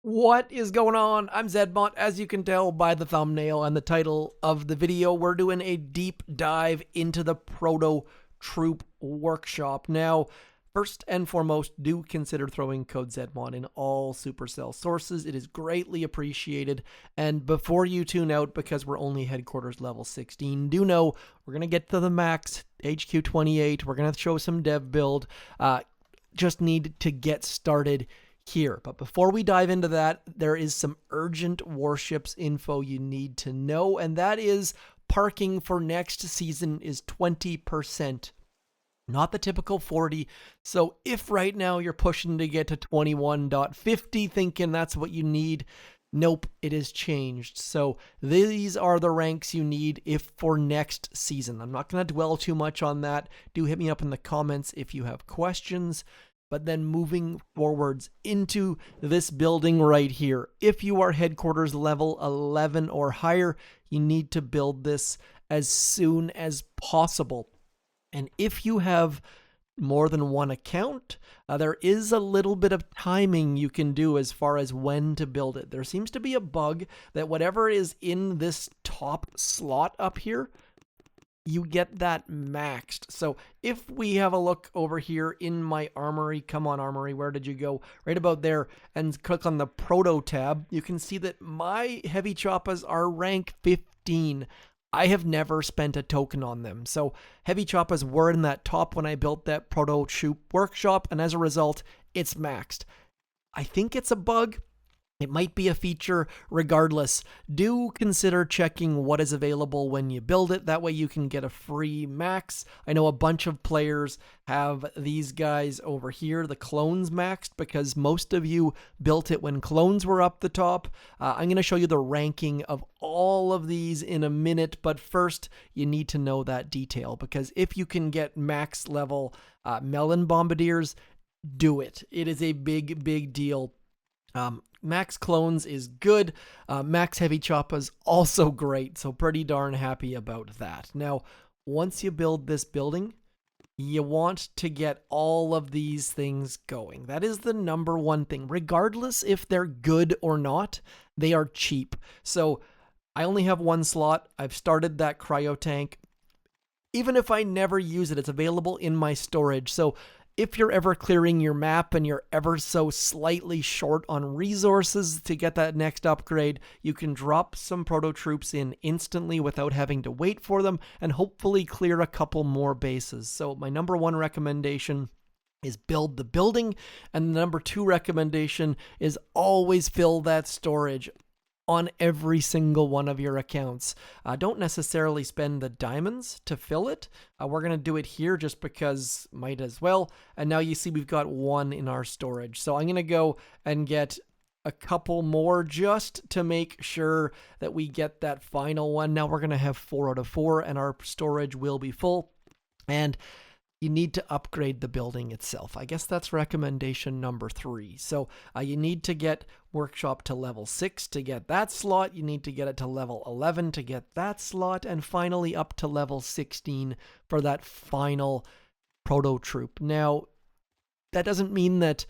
What is going on? I'm zmoT. As you can tell by the thumbnail and the title of the video, we're doing a deep dive into the Proto Troop Workshop. Now, first and foremost, do consider throwing code zmoT in all Supercell sources. It is greatly appreciated. And before you tune out, because we're only headquarters level 16, do know we're going to get to the max, HQ 28. We're going to show some dev build. Just need to get started here. But before we dive into that, there is some urgent Warships info you need to know, and that is parking for next season is 20%. Not the typical 40. So if right now you're pushing to get to 21.50 thinking that's what you need, nope, it has changed. So these are the ranks you need if for next season. I'm not going to dwell too much on that. Do hit me up in the comments if you have questions. But then moving forwards into this building right here, if you are headquarters level 11 or higher, you need to build this as soon as possible. And if you have more than one account, there is a little bit of timing you can do as far as when to build it. There seems to be a bug that whatever is in this top slot up here, you get that maxed. So if we have a look over here in my Armory, come on Armory, where did you go? Right about there, and click on the Proto tab, you can see that my heavy choppas are rank 15. I have never spent a token on them. So heavy choppas were in that top when I built that Proto Troop Workshop, and as a result, it's maxed. I think it's a bug. It might be a feature. Regardless, do consider checking what is available when you build it. That way you can get a free max. I know a bunch of players have these guys over here, the clones maxed, because most of you built it when clones were up the top. I'm going to show you the ranking of all of these in a minute, but first you need to know that detail, because if you can get max level melon bombardiers, do it. It is a big deal. Max clones is good. Max heavy choppas also great. So pretty darn happy about that. Now, once you build this building, you want to get all of these things going. That is the number one thing. Regardless if they're good or not, they are cheap. So I only have one slot. I've started that cryo tank. Even if I never use it, it's available in my storage. So if you're ever clearing your map and you're ever so slightly short on resources to get that next upgrade, you can drop some proto troops in instantly without having to wait for them and hopefully clear a couple more bases. So my number one recommendation is build the building, and the number two recommendation is always fill that storage on every single one of your accounts. Don't necessarily spend the diamonds to fill it. We're going to do it here just because might as well. And now you see we've got one in our storage. So I'm going to go and get a couple more just to make sure that we get that final one. Now we're going to have 4 out of 4 and our storage will be full. And you need to upgrade the building itself. I guess that's recommendation number 3. So you need to get workshop to level 6 to get that slot. You need to get it to level 11 to get that slot. And finally up to level 16 for that final proto troop. Now, that doesn't mean that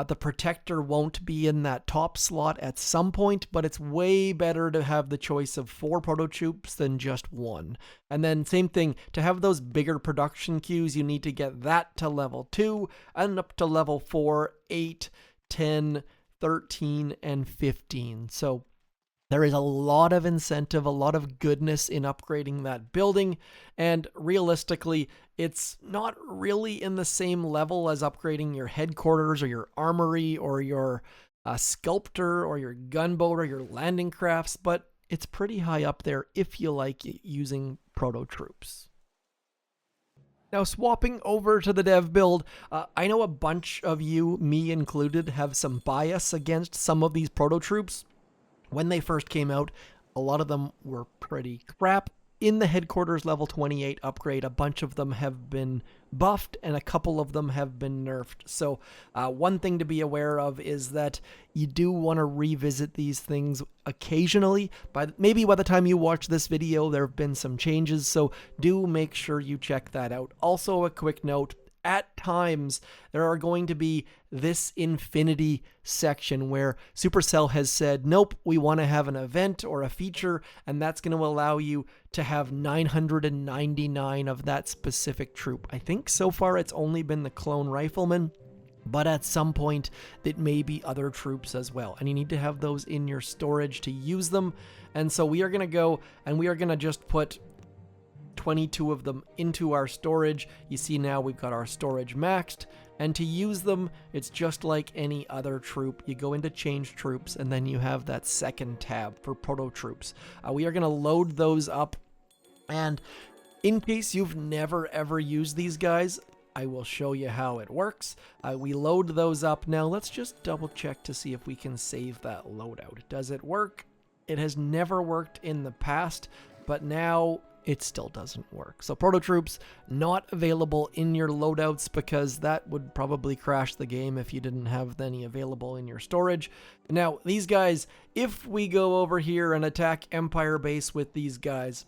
the protector won't be in that top slot at some point, but it's way better to have the choice of 4 proto troops than just 1. And then same thing, to have those bigger production queues, you need to get that to level 2 and up to level 4, 8, 10, 13, and 15. So there is a lot of incentive, a lot of goodness in upgrading that building, and realistically, it's not really in the same level as upgrading your headquarters or your armory or your sculptor or your gunboat or your landing crafts, but it's pretty high up there if you like using proto troops. Now, swapping over to the dev build, I know a bunch of you, me included, have some bias against some of these proto troops. When they first came out, a lot of them were pretty crap. In the headquarters level 28 upgrade, a bunch of them have been buffed and a couple of them have been nerfed. So one thing to be aware of is that you do want to revisit these things occasionally, but maybe by the time you watch this video, there have been some changes. So do make sure you check that out. Also, a quick note, at times there are going to be this infinity section where Supercell has said, nope, we want to have an event or a feature, and that's going to allow you to have 999 of that specific troop. I think so far it's only been the clone rifleman, but at some point it may be other troops as well, and you need to have those in your storage to use them. And so we are going to go and we are going to just put 22 of them into our storage. You see now we've got our storage maxed, and to use them, it's just like any other troop. You go into change troops, and then you have that second tab for proto troops. We are going to load those up, and in case you've never ever used these guys, I will show you how it works. We load those up. Now let's just double check to see if we can save that loadout. Does it work? It has never worked in the past, but now it still doesn't work. So proto troops not available in your loadouts, because that would probably crash the game if you didn't have any available in your storage. Now these guys, if we go over here and attack Empire base with these guys,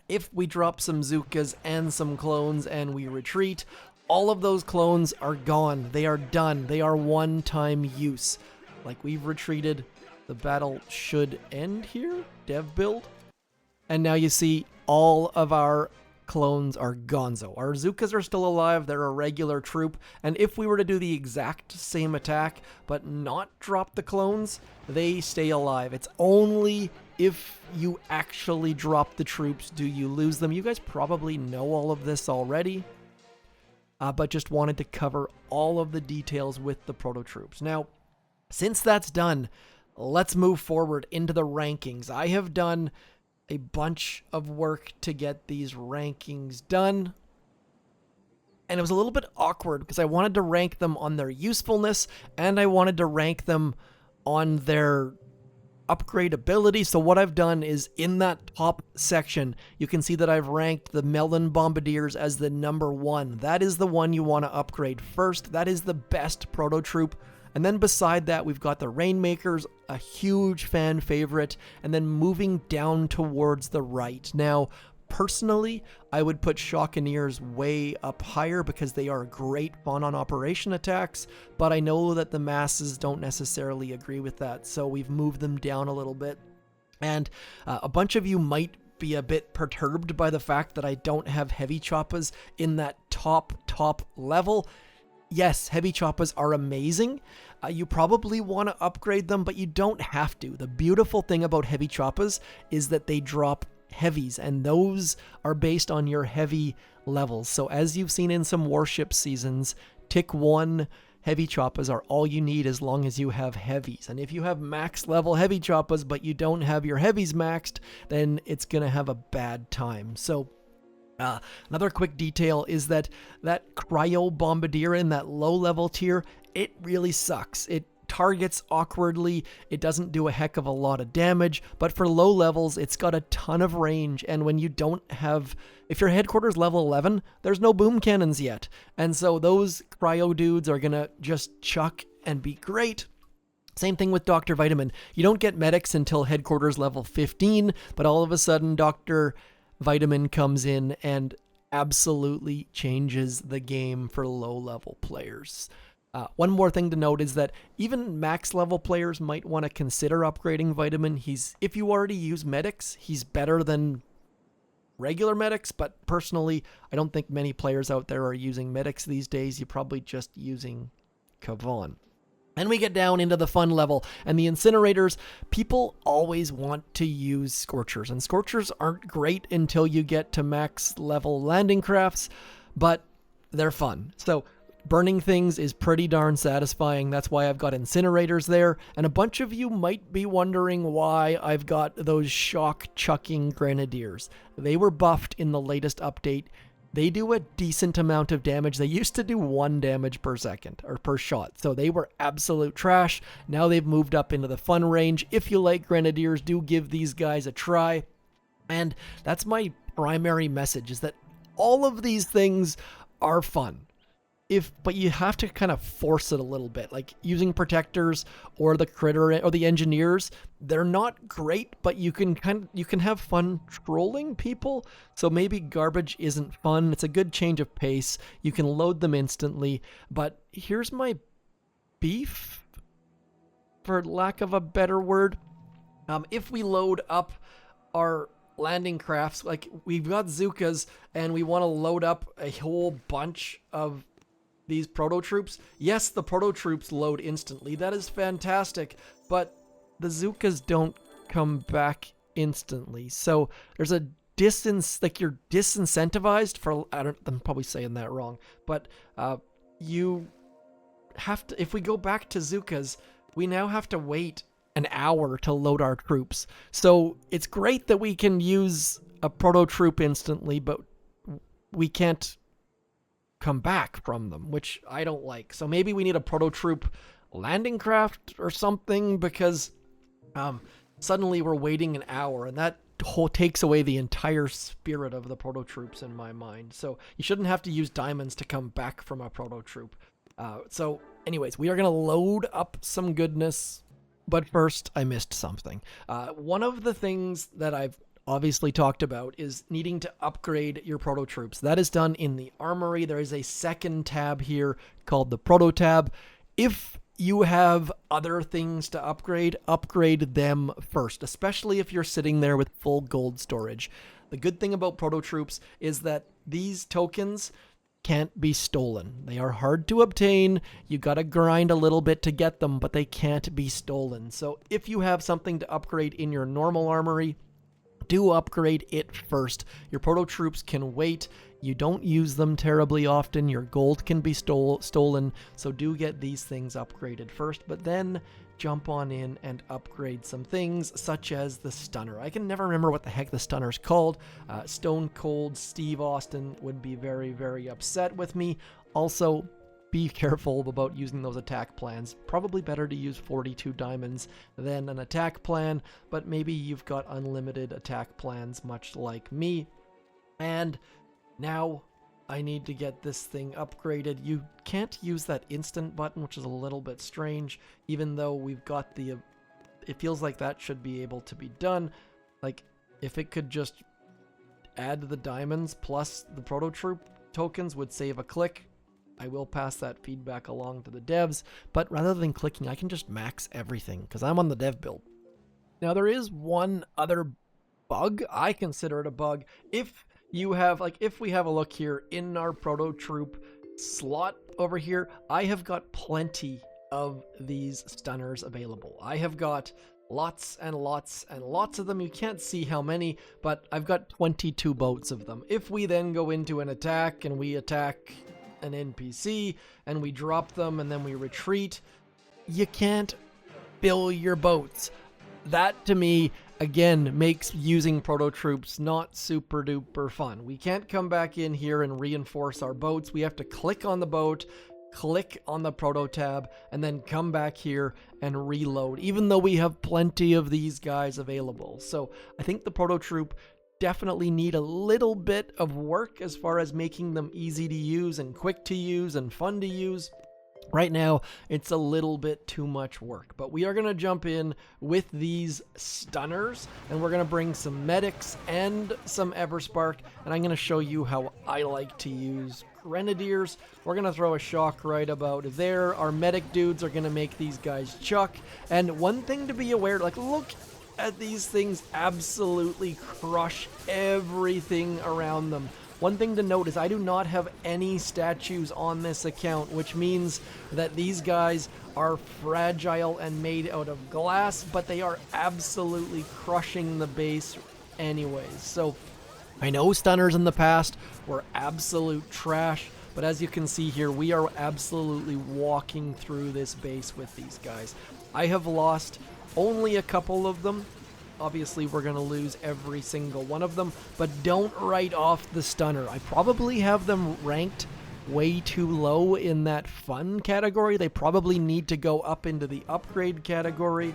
if we drop some Zookas and some clones and we retreat, all of those clones are gone. They are done. They are one-time use. Like, we've retreated. The battle should end here. Dev build. And now you see all of our clones are gonzo. Our Zookas are still alive. They're a regular troop. And if we were to do the exact same attack, but not drop the clones, they stay alive. It's only if you actually drop the troops do you lose them. You guys probably know all of this already, but just wanted to cover all of the details with the proto troops. Now, since that's done, let's move forward into the rankings. I have done a bunch of work to get these rankings done, and it was a little bit awkward because I wanted to rank them on their usefulness and I wanted to rank them on their upgradability. So what I've done is, in that top section, you can see that I've ranked the Melon Bombardiers as the number 1. That is the one you want to upgrade first. That is the best proto troop. And then beside that, we've got the Rainmakers, a huge fan favorite, and then moving down towards the right. Now, personally, I would put Shockeneers way up higher because they are great fun on operation attacks, but I know that the masses don't necessarily agree with that, so we've moved them down a little bit. And a bunch of you might be a bit perturbed by the fact that I don't have heavy choppas in that top level. Yes, heavy choppas are amazing. You probably want to upgrade them, but you don't have to. The beautiful thing about heavy choppas is that they drop heavies, and those are based on your heavy levels. So as you've seen in some Warship seasons, tick 1 heavy choppas are all you need as long as you have heavies. And if you have max level heavy choppas, but you don't have your heavies maxed, then it's going to have a bad time. So another quick detail is that Cryo Bombardier in that low level tier, it really sucks. It targets awkwardly, it doesn't do a heck of a lot of damage, but for low levels, it's got a ton of range, and when you don't have, if your headquarters level 11, there's no boom cannons yet, and so those Cryo dudes are gonna just chuck and be great. Same thing with Dr. Vitamin. You don't get medics until headquarters level 15, but all of a sudden, Dr. Vitamin comes in and absolutely changes the game for low-level players. One more thing to note is that even max-level players might want to consider upgrading Vitamin. If you already use medics, he's better than regular medics, but personally, I don't think many players out there are using medics these days. You're probably just using Kavan. And we get down into the fun level, and the incinerators, people always want to use Scorchers, and Scorchers aren't great until you get to max level landing crafts, but they're fun. So burning things is pretty darn satisfying. That's why I've got incinerators there, and a bunch of you might be wondering why I've got those shock-chucking grenadiers. They were buffed in the latest update. They do a decent amount of damage. They used to do 1 damage per second, or per shot, so they were absolute trash. Now they've moved up into the fun range. If you like grenadiers, do give these guys a try. And that's my primary message, is that all of these things are fun. but you have to kind of force it a little bit, like using protectors or the critter or the engineers. They're not great, but you can have fun trolling people. So maybe garbage isn't fun. It's a good change of pace. You can load them instantly, but here's my beef, for lack of a better word. If we load up our landing crafts, like we've got Zookas and we want to load up a whole bunch of these proto troops, yes, the proto troops load instantly. That is fantastic, but the Zookas don't come back instantly. So there's a you're disincentivized for, I'm probably saying that wrong, but you have to, if we go back to Zookas, we now have to wait an hour to load our troops. So it's great that we can use a proto troop instantly, but we can't come back from them, which I don't like. So maybe we need a proto troop landing craft or something, because suddenly we're waiting an hour, and that takes away the entire spirit of the proto troops in my mind. So you shouldn't have to use diamonds to come back from a proto troop. So anyways, we are going to load up some goodness. But first, I missed something. One of the things that I've obviously talked about is needing to upgrade your proto troops. That is done in the Armory. There is a second tab here called the Proto tab. If you have other things to upgrade them first, especially if you're sitting there with full gold storage. The good thing about proto troops is that these tokens can't be stolen. They are hard to obtain. You gotta grind a little bit to get them, but they can't be stolen. So if you have something to upgrade in your normal armory, do upgrade it first. Your proto troops can wait. You don't use them terribly often. Your gold can be stolen. So do get these things upgraded first, but then jump on in and upgrade some things, such as the stunner. I can never remember what the heck the stunner's called. Stone Cold Steve Austin would be very, very upset with me. Also, be careful about using those attack plans. Probably better to use 42 diamonds than an attack plan, but maybe you've got unlimited attack plans, much like me. And now I need to get this thing upgraded. You can't use that instant button, which is a little bit strange, even though we've got the... It feels like that should be able to be done. Like, if it could just add the diamonds plus the proto troop tokens would save a click. I will pass that feedback along to the devs, but rather than clicking, I can just max everything, because I'm on the dev build. Now, there is one other bug. I consider it a bug. If you have, like, if we have a look here in our proto troop slot over here, I have got plenty of these stunners available. I have got lots and lots and lots of them. You can't see how many, but I've got 22 boats of them. If we then go into an attack and we attack an NPC and we drop them and then we retreat, you can't fill your boats. That, to me, again, makes using proto troops not super duper fun. We can't come back in here and reinforce our boats. We have to click on the boat, click on the proto tab, and then come back here and reload, even though we have plenty of these guys available. So I think the proto troop definitely need a little bit of work as far as making them easy to use and quick to use and fun to use. Right now, it's a little bit too much work, but we are going to jump in with these stunners, and we're going to bring some medics and some Everspark, and I'm going to show you how I like to use grenadiers. We're going to throw a shock right about there. Our medic dudes are going to make these guys chuck, and one thing to be aware, like, look at these things absolutely crush everything around them. One thing to note is I do not have any statues on this account, which means that these guys are fragile and made out of glass, but they are absolutely crushing the base anyways. So I know stunners in the past were absolute trash, but as you can see here, we are absolutely walking through this base with these guys. I have lost only a couple of them. Obviously, we're going to lose every single one of them, but don't write off the stunner. I probably have them ranked way too low in that fun category. They probably need to go up into the upgrade category,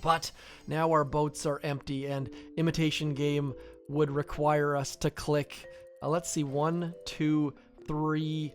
but now our boats are empty, and Imitation Game would require us to click, let's see, 1, 2, 3,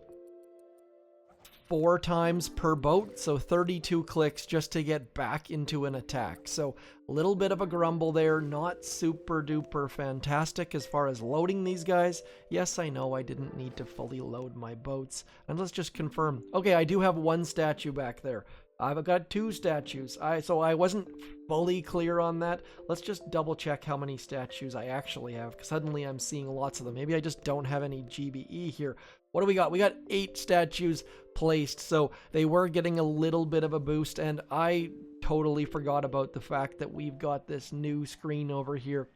4 times per boat, so 32 clicks just to get back into an attack. So a little bit of a grumble there, not super duper fantastic as far as loading these guys. Yes, I know I didn't need to fully load my boats. And let's just confirm. Okay, I do have 1 statue back there. I've got 2 statues. So I wasn't fully clear on that. Let's just double check how many statues I actually have, because suddenly I'm seeing lots of them. Maybe I just don't have any GBE here. What do we got? We got 8 statues placed, so they were getting a little bit of a boost, and I totally forgot about the fact that we've got this new screen over here.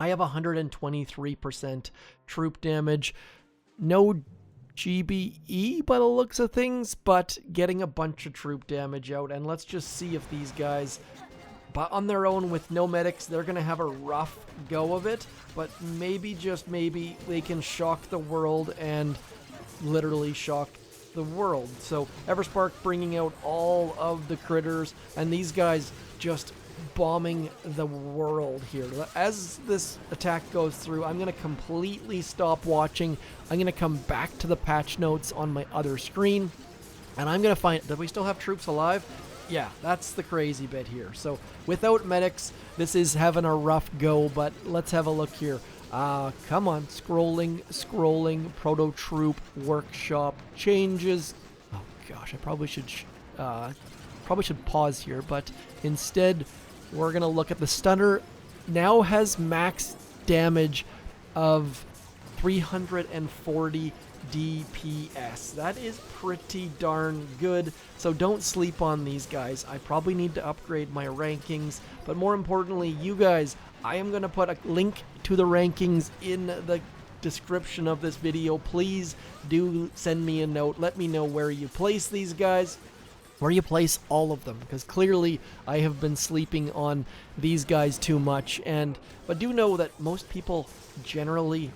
I have 123% troop damage. No GBE by the looks of things, but getting a bunch of troop damage out. And let's just see if these guys, but on their own with no medics, they're going to have a rough go of it, but maybe, just maybe, they can shock the world and literally shock the world. So Everspark bringing out all of the critters, and these guys just bombing the world here. As this attack goes through, I'm going to completely stop watching. I'm going to come back to the patch notes on my other screen, and I'm going to find, do we still have troops alive? Yeah, that's the crazy bit here. So without medics, this is having a rough go, but let's have a look here. Come on, scrolling, Proto Troop Workshop changes. Oh gosh, I probably should pause here, but instead we're gonna look at the stunner. Now has max damage of 340 DPS. That is pretty darn good, so don't sleep on these guys. I probably need to upgrade my rankings, but more importantly, you guys, I am going to put a link to the rankings in the description of this video. Please do send me a note. Let me know where you place these guys, where you place all of them, because clearly I have been sleeping on these guys too much. But do know that most people generally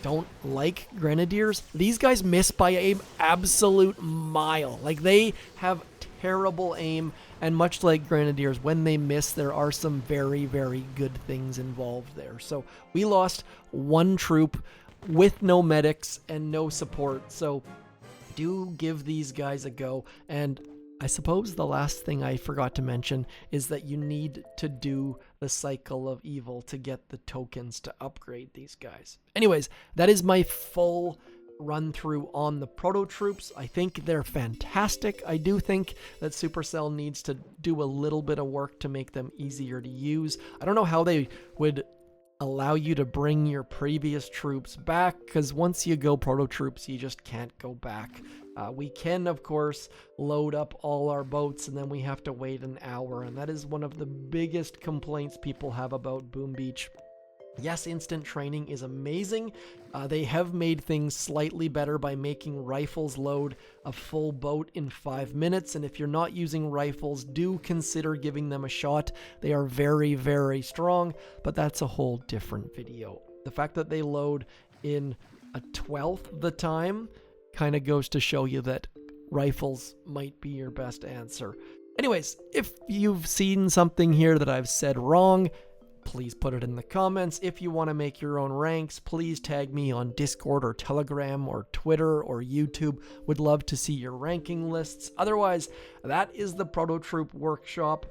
don't like grenadiers. These guys miss by an absolute mile. Like, they have terrible aim, and much like grenadiers, when they miss, there are some very, very good things involved there. So we lost 1 troop with no medics and no support, so do give these guys a go. And I suppose the last thing I forgot to mention is that you need to do the cycle of evil to get the tokens to upgrade these guys. Anyways, that is my full run through on the Proto Troops. I think they're fantastic. I do think that Supercell needs to do a little bit of work to make them easier to use. I don't know how they would allow you to bring your previous troops back, because once you go Proto Troops, you just can't go back. We can, of course, load up all our boats, and then we have to wait an hour, and that is one of the biggest complaints people have about Boom Beach. Yes, instant training is amazing. They have made things slightly better by making rifles load a full boat in 5 minutes, and if you're not using rifles, do consider giving them a shot. They are very, very strong, but that's a whole different video. The fact that they load in a 1/12 the time kind of goes to show you that rifles might be your best answer. Anyways, if you've seen something here that I've said wrong, please put it in the comments. If you want to make your own ranks, please tag me on Discord or Telegram or Twitter or YouTube. Would love to see your ranking lists. Otherwise, that is the Proto Troop Workshop.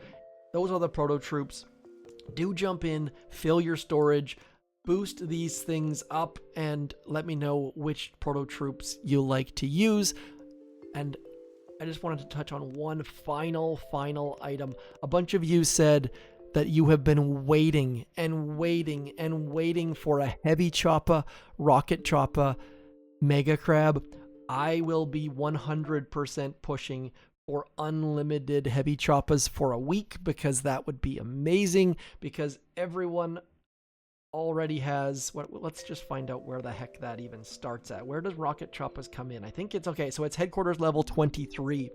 Those are the Proto Troops. Do jump in, fill your storage, boost these things up, and let me know which Proto Troops you like to use. And I just wanted to touch on one final item. A bunch of you said that you have been waiting for a heavy chopper, rocket chopper, mega crab. I will be 100% pushing for unlimited heavy choppers for a week, because that would be amazing, because everyone already has, let's just find out where the heck that even starts at. Where does rocket choppers come in? I think it's okay, so it's headquarters level 23.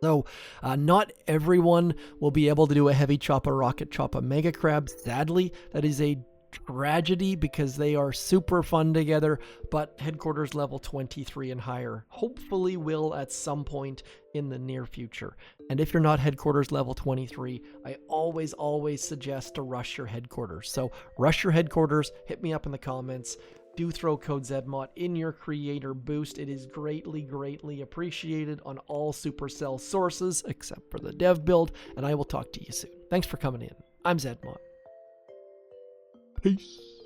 So not everyone will be able to do a heavy chopper, rocket chopper, mega crab. Sadly, that is a tragedy, because they are super fun together, but headquarters level 23 and higher hopefully will at some point in the near future. And if you're not headquarters level 23, I always suggest to rush your headquarters. So rush your headquarters, hit me up in the comments. do throw code zmoT in your creator boost. It is greatly, greatly appreciated on all Supercell sources, except for the dev build, and I will talk to you soon. Thanks for coming in. I'm zmoT. Peace.